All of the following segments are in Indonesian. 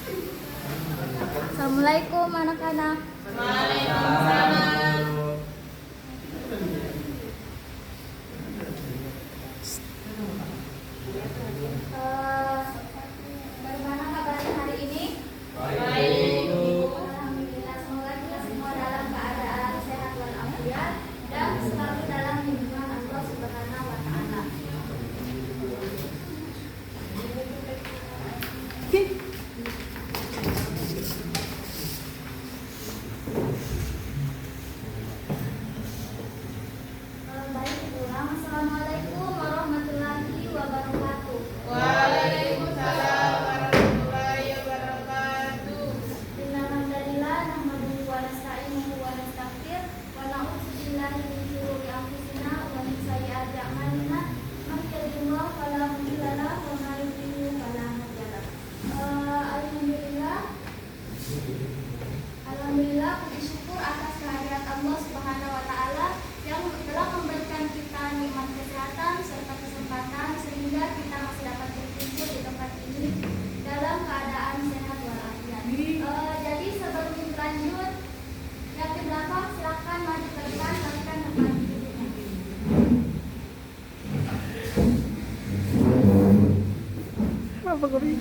Assalamualaikum anak-anak. Waalaikumsalam. Bagaimana kabarnya hari ini? Baik. Alhamdulillah, semoga kita semua dalam keadaan sehat walafiat dan selalu dalam lindungan Allah Subhanahu wa taala. Baik, ulang. Assalamualaikum warahmatullahi wabarakatuh. Waalaikumsalam warahmatullahi wabarakatuh. Innalhamdalillah nahmaduhu wa nasta'inuhu wa nastaghfir wa na'udzu billahi min shururi anfusina wa min sayyiati a'malina. Man yahdihillahu fala mudilla lahu wa man yudlil fala hadiya lahu. Alhamdulillah, puji syukur atas kehadirat Allah Subhanahu wa taala yang telah memberikan kita nikmat kesehatan serta kesempatan sehingga kita masih dapat berkumpul di tempat ini dalam keadaan sehat walafiat. Jadi sebelum lanjut, yang di belakang silakan maju ke depan, berikan tempat duduknya. Apa gue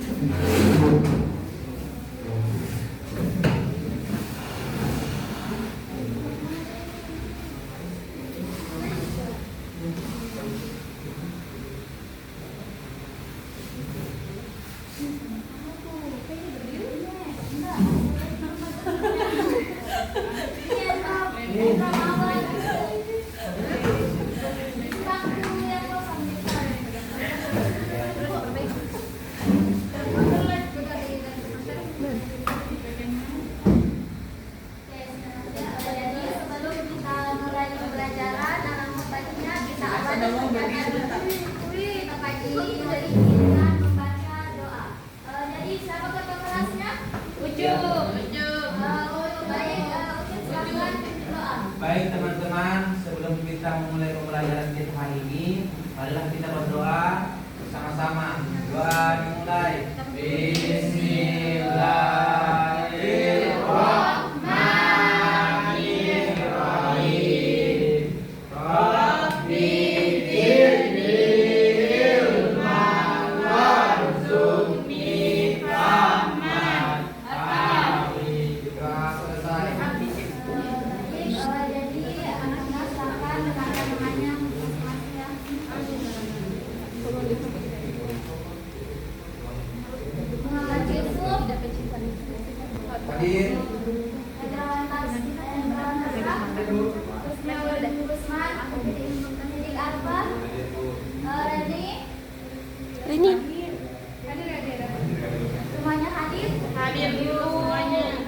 Baik teman-teman, sebelum kita memulai pembelajaran kita hari ini, marilah kita berdoa bersama-sama. Doa dimulai. Bismillahirrahmanirrahim. Rabbi zidni ilman warzuqni fahman. Sudah selesai. Jadi anak-anak silakan dengan temannya masing-masing ya. Muhammad Yusuf, Hadir. Hadrawan Usman, Pendidik Arba, Reni, semuanya hadir. Hadir dulu semuanya.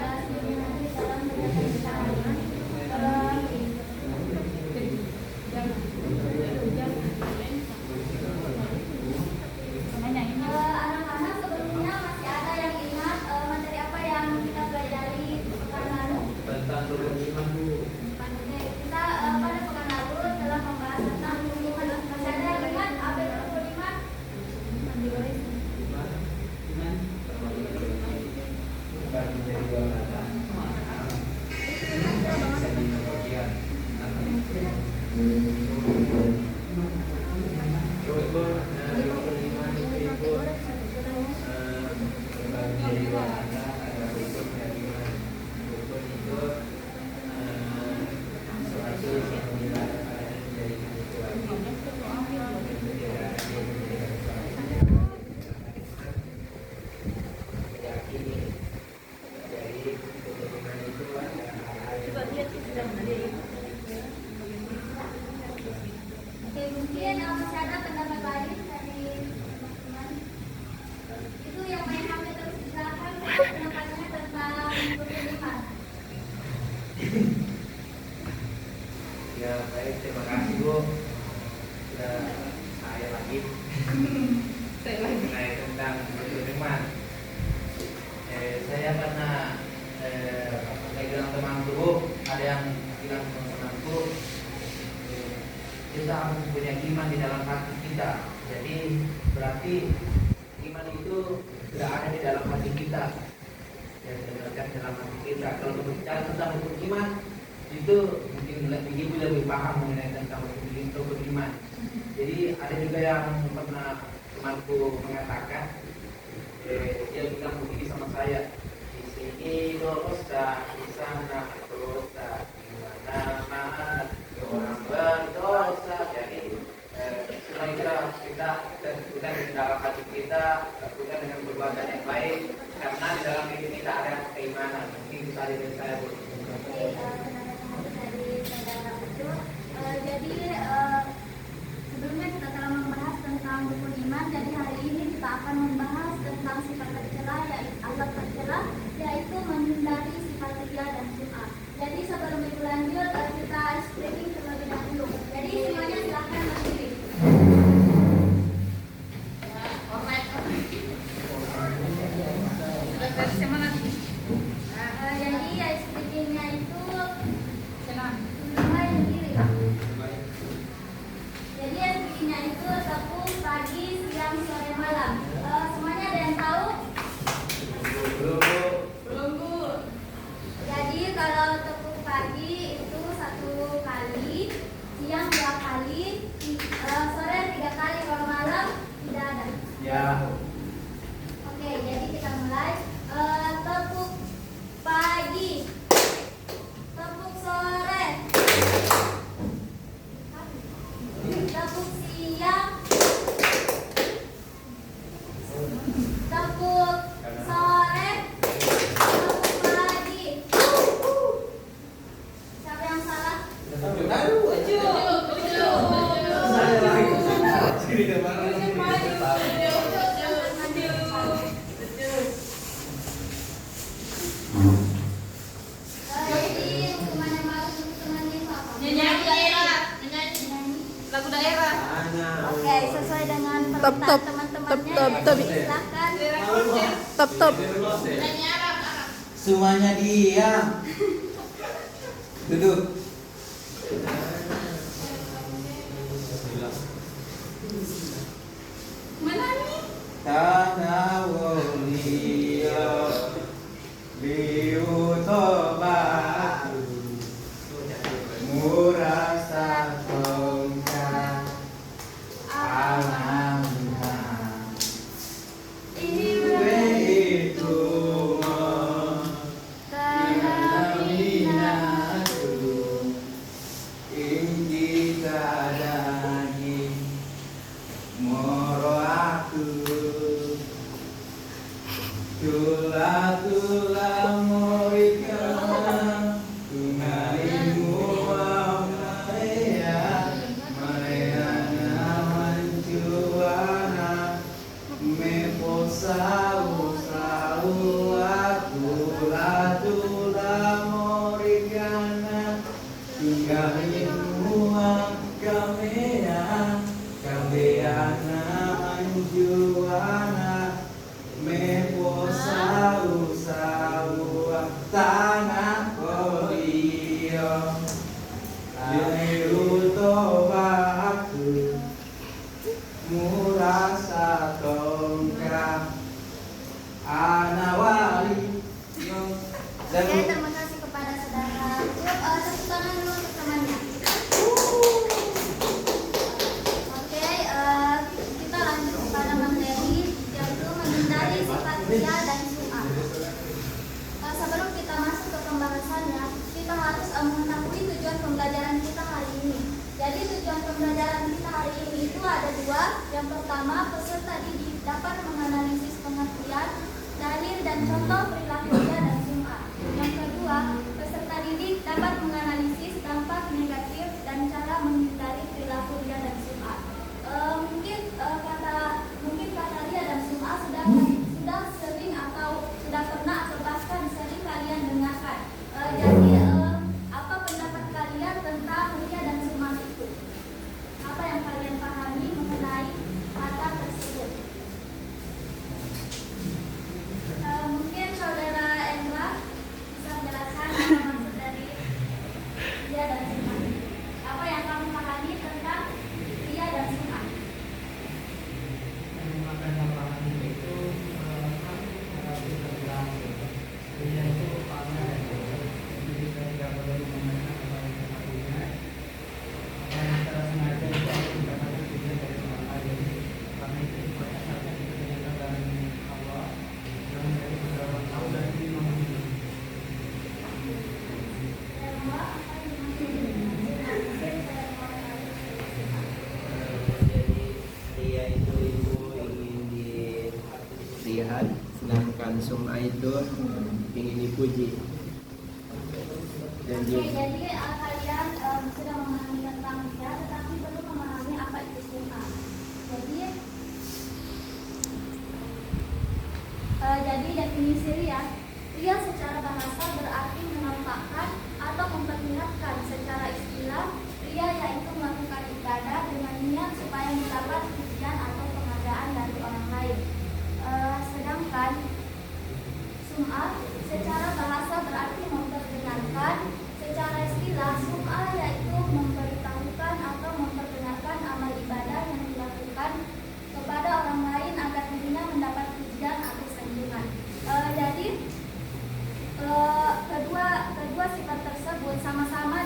Anak-anak sebelumnya masih ada yang ingat materi apa yang kita pelajari pekan lalu? Tentang rukun iman dulu. Oke, kita pada pekan lalu telah membahas tentang rukun iman. Masih ada yang ingat apa itu rukun iman? Bukan menjadi dua kata. Jadi bagian. Rukun iman itu menjadi dua kata. Ada rukun dan iman. Rukun itu suatu yang menjadi kewajiban. Oke, mungkin masih ada pendapat lain dari teman-teman. Itu yang main HP terus silakan pendapatnya tentang rukun iman. Ya baik, terima kasih Bu. Sudah saya lagi mengenai tentang rukun iman. Saya pernah saya bilang temanku Bu, ada yang bilang teman-temanku, kita harus punya iman di dalam hati kita. Jadi berarti iman itu sudah ada di dalam hati kita. yang diajarkan dalam hati kita. Kalau berbicara tentang rukun iman, itu mungkin ibu lebih paham mengenai tentang rukun iman. Jadi ada juga yang pernah temanku mengatakan, dia bilang begini sama saya, di sini dosa, di sana dosa, di mana-mana orang berdosa. Jadi setelah kita tentukan di dalam hati kita, lakukan dengan perbuatan yang baik, karena di dalam diri kita ada keimanan. Mungkin bisa dari saya Bu. Jadi sebelumnya kita telah membahas tentang rukun iman. Jadi hari ini kita akan membahas tentang sifat tercela, yaitu akhlak tercela, yaitu menghindari sifat ria dan sum'ah. Jadi sebelum itu lanjut, kita explaining terlebih dahulu. Jadi semuanya silahkan berdiri. Jadi explainingnya itu mulai berdiri. Jadi explainingnya itu tepung pagi, siang, sore, malam. Semuanya ada yang tahu? Belum Bu. Jadi kalau tepung pagi itu 1 kali, siang 2 kali, sore 3 kali, kalau malam tidak ada. Ya. Oke, jadi kita mulai. Tepuk pagi, tepuk sore, tepuk siang, tepuk sore, tepuk pagi. Siapa yang salah? Jadi hukuman yang harus ditemani apa? Lagu daerah. Oke, sesuai dengan Top, top. teman-temannya. Top, top. Silakan. Top. Semuanya diam. Duduk. Mana nih? Tanah Wolia Liutobatu Murasa Tongka Alhamdulillah Iwe itu Kanaminatu Inji kadani Moro aku Tula morika Tungalimu amaya Mayana mancuana Meposau sau aku Tula morikana Tungalimu amaya Kambeana manjuana Meposau sau tanah kodio Liutoba aku Murasa tongkang Anawali Oke, terima kasih kepada saudara. Tepuk tangan dulu untuk temannya. Oke, kita lanjut kepada materi, yaitu menghindari sifat ria dan sum'ah. Sebelum kita masuk ke pembahasannya, kita harus mengetahui tujuan pembelajaran kita hari ini. Jadi tujuan pembelajaran kita hari ini itu ada 2. Yang pertama, peserta didik dapat menganalisis pengertian, dalil dan contoh perilaku ria dan sum'ah. Yang kedua, peserta didik dapat menganalisis dampak negatif dan cara menghindari perilaku ria dan sum'ah. Mungkin kata ria dan sum'ah sudah sering atau sudah pernah atau bahkan sering kalian dengarkan. Jadi apa pendapat kalian tentang ria dan sum'ah itu? Apa yang kalian pahami mengenai kata tersebut? Mungkin saudara Endra bisa menjelaskan apa maksud dari ria dan sum'ah. Apa yang kamu pahami tentang ria dan sum'ah? sum'ah itu ingin dipuji. Dan Oke, juga jadi kalian sudah memahami tentang ria, tetapi belum memahami apa itu sum'ah. Jadi definisi ria secara bahasa berarti menampakkan atau memperlihatkan. Secara istilah, ria yaitu melakukan ibadah dengan niat supaya mendapat pujian atau penghargaan dari orang lain. Sedangkan sum'ah secara bahasa berarti memperdengarkan. Secara istilah, sum'ah yaitu memberitahukan atau memperdengarkan amal ibadah yang dilakukan kepada orang lain agar dirinya mendapat pujian atau sanjungan. Jadi kedua sifat tersebut sama-sama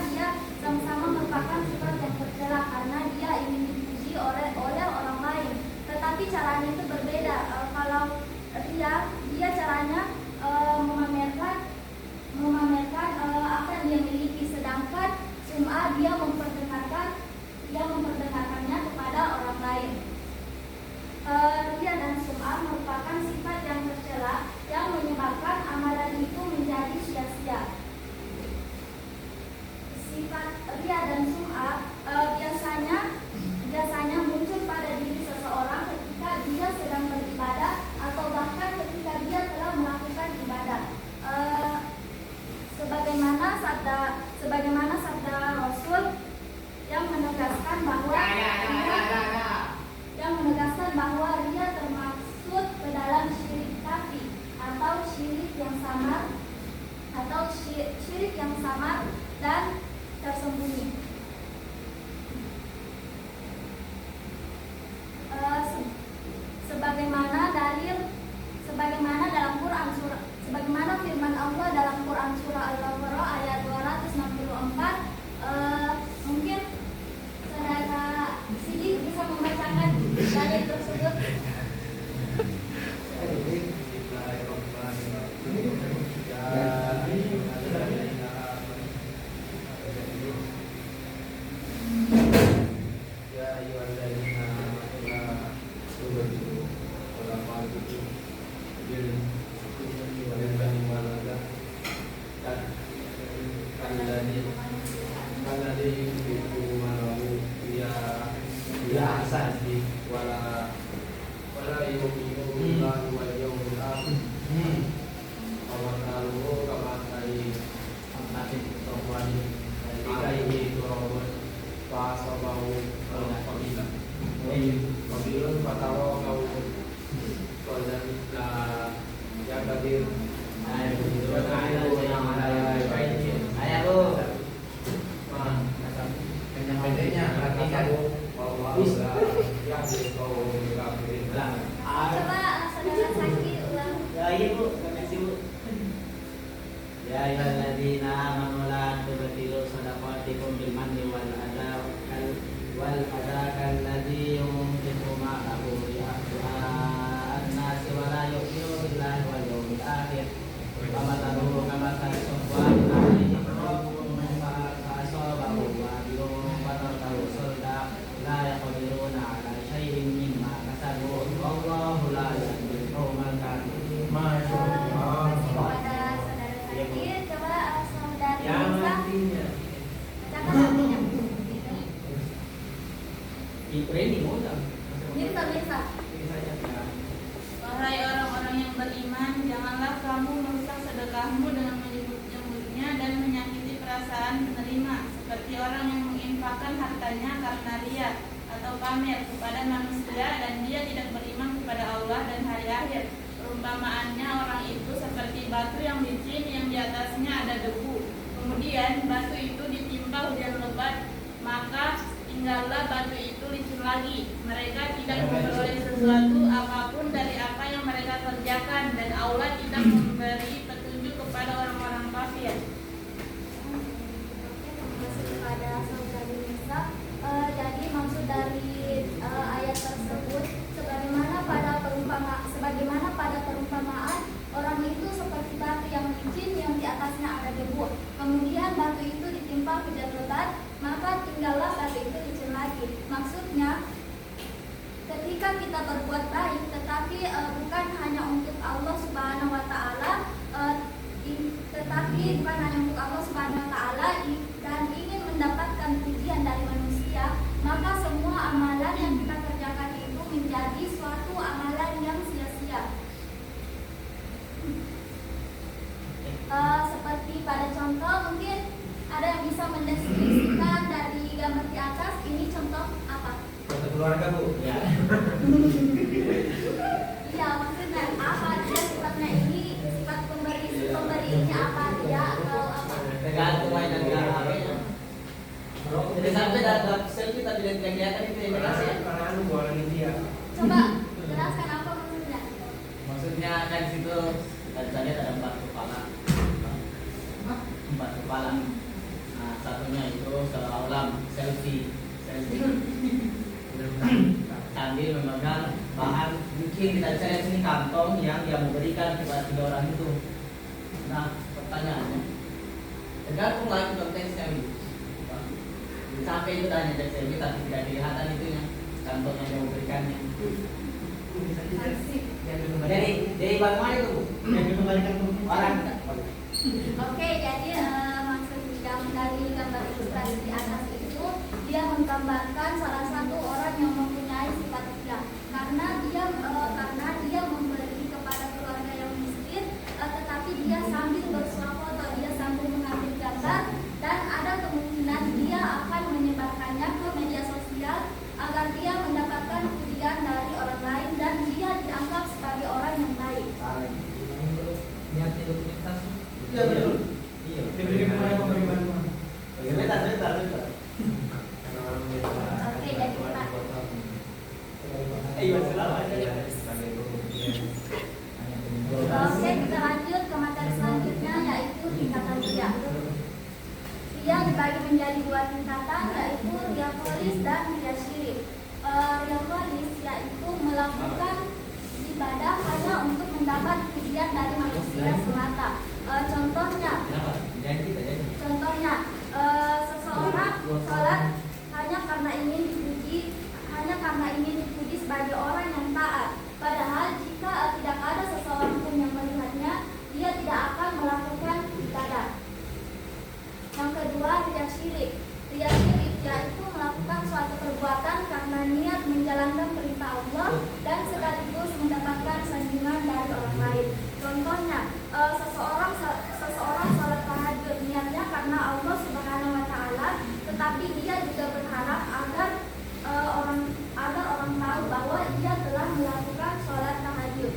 merupakan sifat yang tercela karena dia ingin dipuji oleh orang lain. Tetapi caranya itu berbeda. Kalau ria, dia caranya memamerkan apa yang dia miliki, sedangkan sum'ah dia memperdengarkannya kepada orang lain. Ria dan sum'ah merupakan sifat yang tercela yang menyebabkan amalan itu menjadi sia-sia. Sifat ria dan sum'ah biasanya muncul pada diri seseorang ketika dia sedang beribadah atau bahkan ketika dia telah melakukan ibadah. Sebagaimana sabda Rasul yang menegaskan bahwa ria termasuk ke dalam syirik kafir atau syirik yang samar dan tersembunyi. Sebagaimana firman Allah dalam Quran surah Al-Baqarah ayat 264, mungkin saudara Sidik bisa membacakan dalil tersebut. Coba saudara Saki ulang. Ya ibu, kasih bu. Ya ayyuhalladzina amanu la tubtilu shadaqatikum bil manni wal adha kalladzi yunfiqu ma'ahu an-nasi wa la yu'minu billahi wal yawmil akhir. Famathaluhu kamathali safwanin 'alaihi qurubun fa'asabahu wabilun fatarkahu sulda la yaqdiruna 'ala syai'in mimma kasabu. Wallahu la yahdil qaumal kafirin. Masyaallah. Kepada saudara Saki, coba saudari Yang Nisa artinya bacakan artinya. di training udah. Bisa. Wahai orang-orang yang beriman, janganlah kamu merusak sedekahmu dengan menyebut-nyebutnya dan menyakiti perasaan penerima, seperti orang yang menginfakkan hartanya karena ria atau pamer kepada manusia dan dia tidak beriman kepada Allah dan hari akhir. Perumpamaannya orang itu seperti batu yang licin yang di atasnya ada debu. Kemudian batu itu ditimpa hujan lebat, maka tinggallah batu itu licin lagi. Mereka tidak memperoleh sesuatu apapun dari apa yang mereka kerjakan, dan Allah tidak memberi petunjuk kepada orang-orang kafir. Masuk kepada saudari Nisa. Jadi maksud dari ayat tersebut, sebagaimana pada perumpamaan orang itu seperti batu yang licin yang di atasnya ada debu. Kemudian batu itu ditimpa hujan lebat, maka tinggallah batu itu licin lagi. Maksudnya, ketika kita berbuat baik, tetapi bukan hanya untuk Allah Subhanahu wa Ta'ala pada contoh, mungkin ada yang bisa mendeskripsikan dari gambar di atas ini contoh apa? Foto keluarga, Bu. Ya. Iya, maksudnya apa dia sifatnya ini, sifat pemberi ini apa dia atau apa? Tergantung mainan HP-nya. Jadi sampai dalam selfie tapi tidak kelihatan itu indikasi ya. Karena anu buang ini ya. Coba jelaskan apa maksudnya? Maksudnya kan situ kita lihat ada 4 kepala. 4 kepala. Nah, satunya itu seolah-olah selfie. Sambil memegang bahan, mungkin kita bisa lihat sini kantong yang dia memberikan kepada 3 orang itu. Nah, pertanyaannya, tergantung lagi konteksnya gitu. Sampai itu tanya dari selfie tapi tidak kelihatan itunya kantong yang dia memberikannya. Jadi bagaimana itu, Bu? Yang dikembalikan ke orang. Oke, jadi maksud dari gambar ilustrasi di atas itu dia menggambarkan salah satu orang yang mempunyai sifat ria, karena dia memberi kepada keluarga yang miskin, tetapi dia sambil bersuah foto, dia sambil mengambil gambar, dan ada kemungkinan dia akan menyebarkannya ke media sosial agar dia mendapatkan pujian dari orang lain dan dia dianggap sebagai orang yang baik. Niatnya dokumentasi. Iya betul. Iya. Diberi pemberian. Bentar. Oke, jadi Pak. Iya, selamat. Oke, kita lanjut ke materi selanjutnya yaitu tingkatan ria. Ria dibagi menjadi 2 tingkatan yaitu ria kholis dan ria syirik. Ria kholis yaitu melakukan ibadah hanya untuk mendapat pujian dari manusia semata. Contohnya, seseorang sholat hanya karena ingin dipuji sebagai orang yang taat. Padahal jika tidak ada seseorang pun yang melihatnya, dia tidak akan melakukan ibadah. Yang kedua, ria syirik. Ria syirik yaitu melakukan suatu perbuatan karena niat menjalankan perintah Allah dan sekaligus mendapatkan sanjungan dari orang lain. Contohnya, seseorang sholat tahajud niatnya karena Allah Subhanahu Wa Taala, tetapi dia juga berharap agar orang tahu bahwa dia telah melakukan sholat tahajud.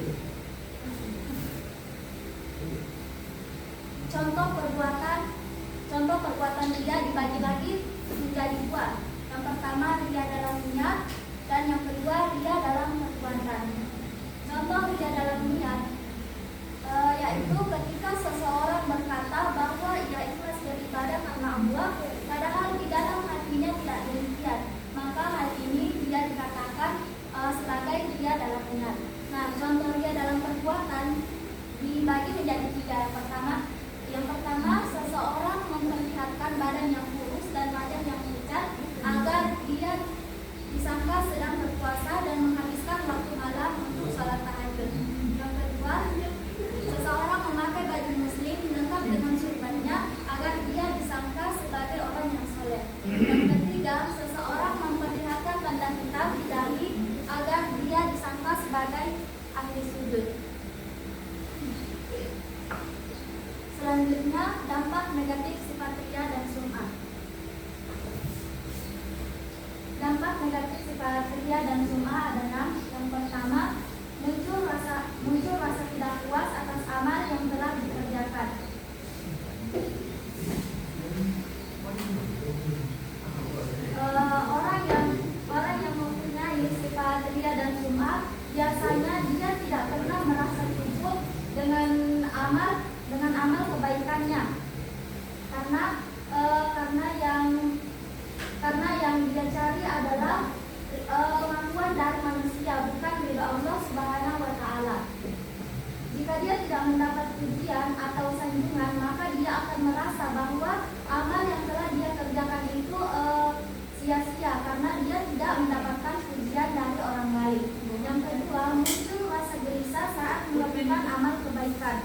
Contoh perbuatan ria dibagi lagi menjadi 2. Yang pertama ria dalam niat dan yang kedua ria dalam perbuatan. Contoh ria dalam niat yaitu ketika seseorang berkata bahwa ia ikhlas beribadah karena Allah, padahal di dalam hatinya tidak demikian, maka hal ini dia dikatakan sebagai ria dalam niat. Nah, contoh ria dalam perbuatan dibagi menjadi 3. Yang pertama, seseorang memperlihatkan badan yang kurus dan wajah yang pucat agar dia disangka sedang berpuasa dan menghabiskan waktu malam untuk sholat tahajud. Yang kedua, seseorang memakai baju muslim lengkap dengan surbannya agar dia disangka sebagai orang yang soleh. Yang ketiga, seseorang memperlihatkan tanda hitam di dahi agar dia disangka sebagai ahli sujud. Selanjutnya, dampak negatif sifat ria dan sum'ah. Dampak negatif sifat ria dan sum'ah adalah yang pertama, muncul rasa tidak puas atas amal yang telah dikerjakan. Orang yang mempunyai sifat ria dan sum'ah biasanya dia tidak pernah merasa cukup dengan amal kebaikannya, karena yang dia cari adalah pengakuan dari manusia, bukan ridha Allah Subhanahu Wa Taala. Jika dia tidak mendapat pujian atau sanjungan, maka dia akan merasa bahwa amal yang telah dia kerjakan itu sia-sia karena dia tidak mendapatkan pujian dari orang lain. Yang kedua, muncul rasa gelisah saat melakukan amal kebaikan.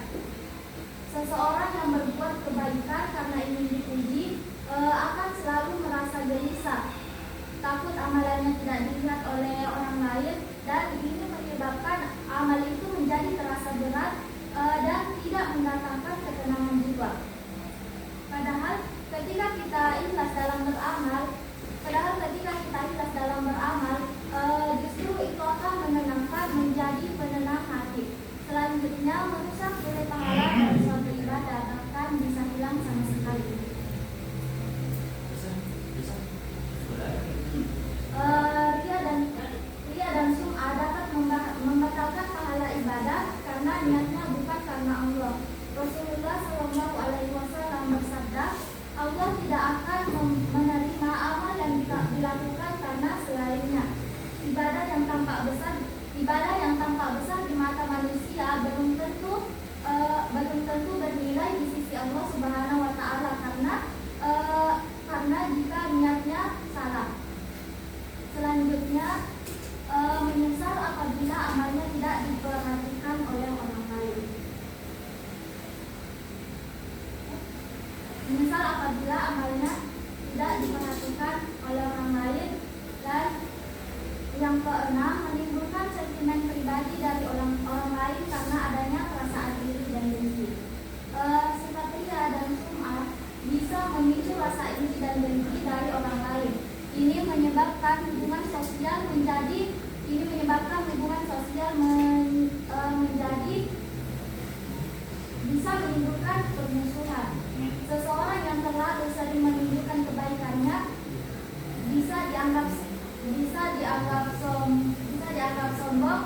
Seseorang yang berbuat kebaikan karena ingin dipuji akan selalu merasa gelisah, takut amalannya tidak dilihat oleh orang lain, dan ini menyebabkan amal itu menjadi terasa berat dan tidak mendatangkan ketenangan jiwa. menyesal apabila amalnya tidak diperhatikan oleh orang lain. Dan yang keenam, menimbulkan sentimen pribadi dari orang lain karena adanya perasaan iri dan dengki. Sifat ria dan sum'ah bisa memicu rasa iri dan dengki dari orang lain. Ini menyebabkan hubungan sosial menjadi bisa menimbulkan permusuhan. Seseorang yang terlalu sering menunjukkan kebaikannya bisa dianggap sombong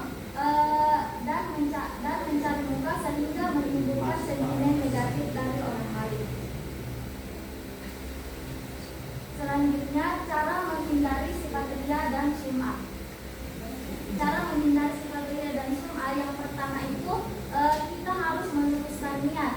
dan mencari muka sehingga menimbulkan sentimen negatif dari orang lain. Selanjutnya, cara menghindari sifat ria dan sum'ah. Cara menghindari sifat ria dan sum'ah yang pertama itu kita harus meluruskan niat.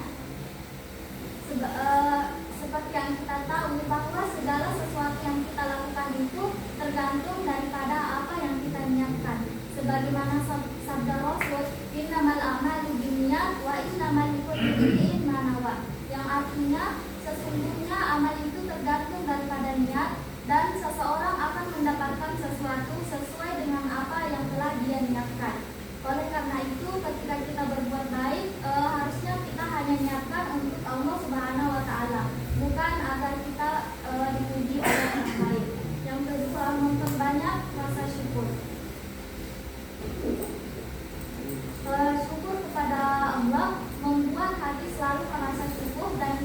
Seperti yang kita tahu bahwa segala sesuatu yang kita lakukan itu tergantung daripada apa yang kita niatkan. Sebagaimana sabda Rasul, innamal a'malu binniyat wa innamal likulli imri'in ma nawa. Yang artinya sesungguhnya amal itu tergantung daripada niat dan seseorang akan mendapatkan sesuatu sesuai dengan apa yang telah dia niatkan. Oleh karena itu, ketika kita berbuat baik, harusnya kita hanya niatkan untuk Allah Subhanahu wa Ta'ala, bukan agar kita dipuji oleh orang lain. Yang kedua, memperbanyak rasa syukur. Syukur kepada Allah membuat hati selalu merasa syukur dan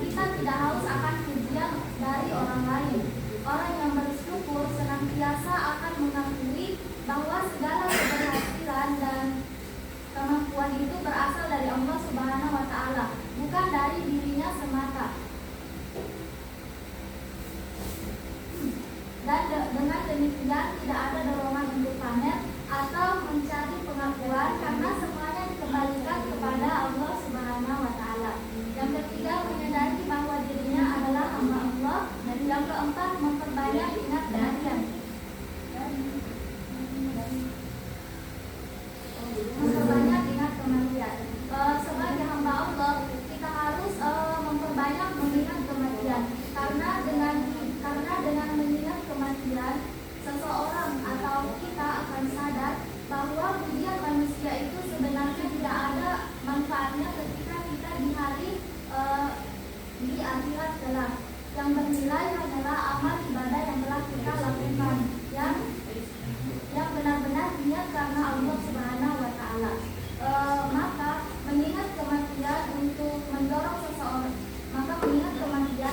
kita tidak haus akan pujian dari orang lain. Orang yang bersyukur senantiasa akan mengakui bahwa segala keberhasilan dan kemampuan itu berasal dari Allah Subhanahu wa Ta'ala, bukan dari dirinya semata. Dan dengan demikian tidak ada dorongan untuk pamer atau mencari pengakuan karena semuanya dikembalikan kepada Allah Subhanahu wa Ta'ala. Yang ketiga, menyadari bahwa dirinya adalah hamba Allah. Dan yang keempat, memperbanyak ingat kematian. Memperbanyak ingat kematian. Sebagai hamba Allah, kita harus memperbanyak mengingat kematian. Karena dengan mengingat kematian, seseorang atau kita akan sadar bahwa pujian manusia itu sebenarnya tidak ada manfaatnya ketika kita di akhirat kelak. Yang bernilai adalah amal ibadah yang telah kita lakukan, yang benar-benar niat karena Allah Subhanahu wa Ta'ala. Maka mengingat kematian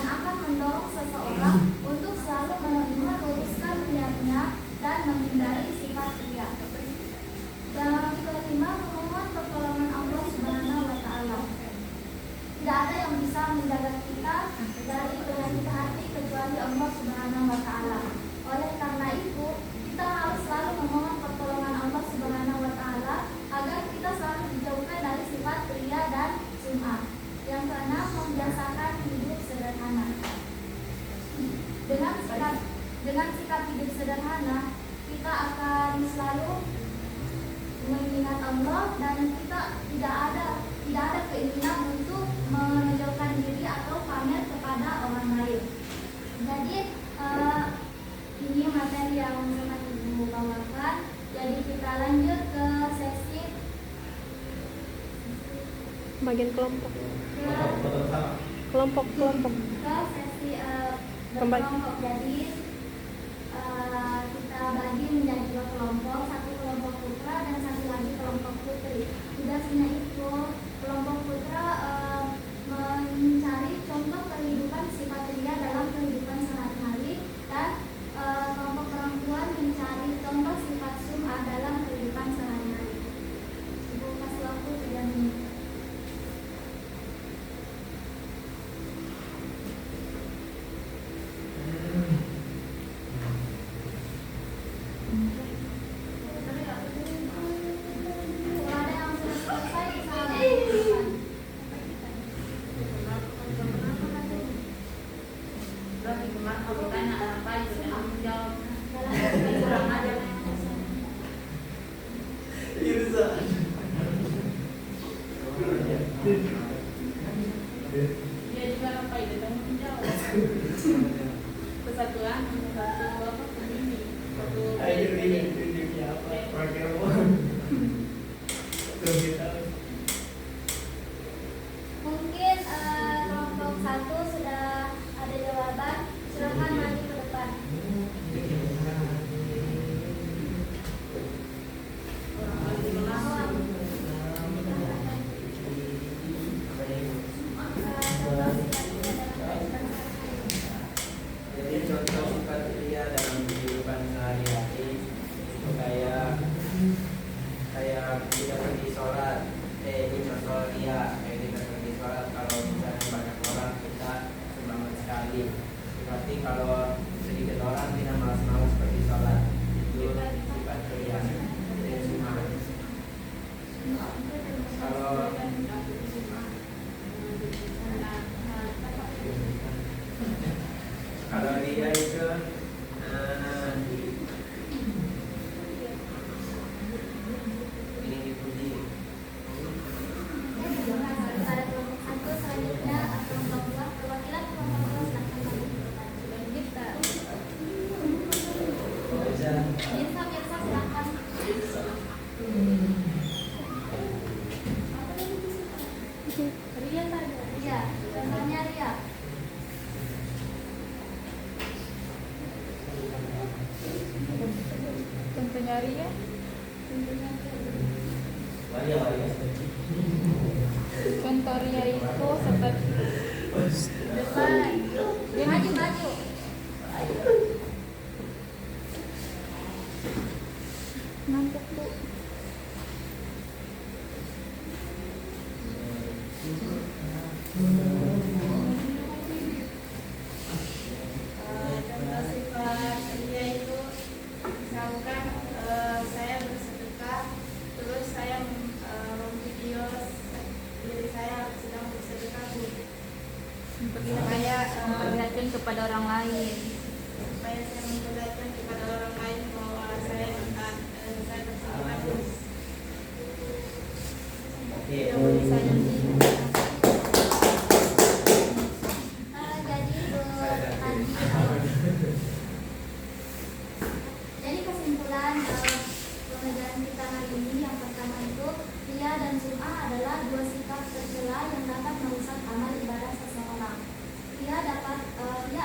akan mendorong seseorang untuk selalu meluruskan niatnya dan menghindari sifat ria. Dan kelima, memohon pertolongan Allah Subhanahu wa Ta'ala. Tidak ada yang bisa menjaga kita dari penyakit hati kecuali Allah Subhanahu wa Ta'ala. Oleh karena itu, kita harus selalu memohon pertolongan Allah Subhanahu wa Ta'ala agar kita selalu dijauhkan dari sifat ria dan sum'ah. Yang keenam, membiasakan hidup sederhana. Dengan sikap hidup sederhana, kita akan selalu mengingat Allah dan kita tidak ada keinginan untuk menunjukkan diri atau pamer kepada orang lain. Jadi ini materi yang sempat Ibu bawakan. Jadi kita lanjut ke sesi bagian kelompok. Ke sesi berkelompok. Jadi kita bagi menjadi dua kelompok, satu kelompok putra dan satu lagi kelompok putri. Tugasnya itu kelompok putra mencari contoh kehidupan sifat ria dalam kehidupan sehari-hari dan kelompok perempuan mencari contoh sifat sum'ah dalam kehidupan sehari-hari. Ibu kasih waktu 3 menit. Dia juga apa itu tanggung jawab. Persatuan satu apa ini satu. Mungkin kelompok 1 sudah ada jawaban. Silakan maju ke depan. Jadi contoh sifat pria dalam kehidupan sehari-hari itu kayak kita pergi sholat, ini contoh ria, kayak kita pergi sholat kalau misalnya banyak orang kita semangat sekali. Berarti kalau sedikit orang kita malas-malas pergi sholat, itu sifat pria. Jadi semangat. Kalau dia itu ini dipuji. Pada kelompok 1 selanjutnya kelompok 2 perwakilan kelompok 2 silakan maju ke depan. Mirsa silakan. Ria tadi. Ria, contohnya Ria. Contohnya Ria. Waria. Contoh Ria itu seperti Depan. Maju. ngantuk Bu. Contoh sifat dia itu misalkan saya bersedekah, terus saya memvideo diri saya sedang bersedekah Bu. Supaya memperlihatkan kepada orang lain. Supaya saya memperlihatkan kepada orang lain bahwa saya bersedekah Bu. Oke. Jadi Jadi kesimpulan pelajaran kita hari ini yang pertama itu ria dan sum'ah adalah dua sifat tercela yang dapat merusak amal ibadah seseorang. Ria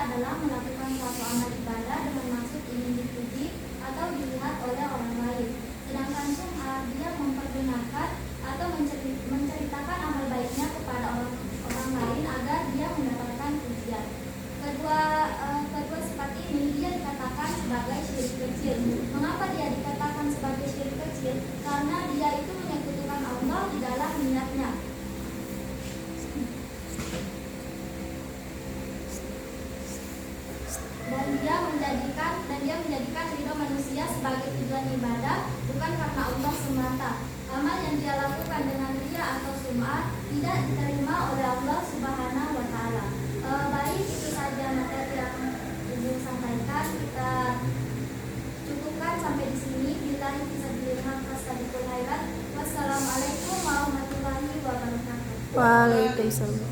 adalah melakukan suatu amal ibadah dengan maksud ingin dipuji atau dilihat oleh orang lain. Sedangkan sum'ah dia mempergunakan atau menceritakan amal baiknya kepada orang lain agar dia mendapatkan pujian. Kedua sifat ini dia dikatakan sebagai syirik kecil. Mengapa dia dikatakan sebagai syirik kecil? Karena dia itu menyekutukan Allah di dalam niatnya. Dan dia menjadikan ridho manusia sebagai tujuan ibadah, bukan karena Allah semata. Amal yang dia lakukan dengan ria atau sum'ah tidak diterima oleh Allah Subhanahu wa Ta'ala. Baik, itu saja materi yang Ibu sampaikan. Kita cukupkan sampai di sini. Billahi fisabilillah wassalamualaikum warahmatullahi wabarakatuh. Waalaikumsalam.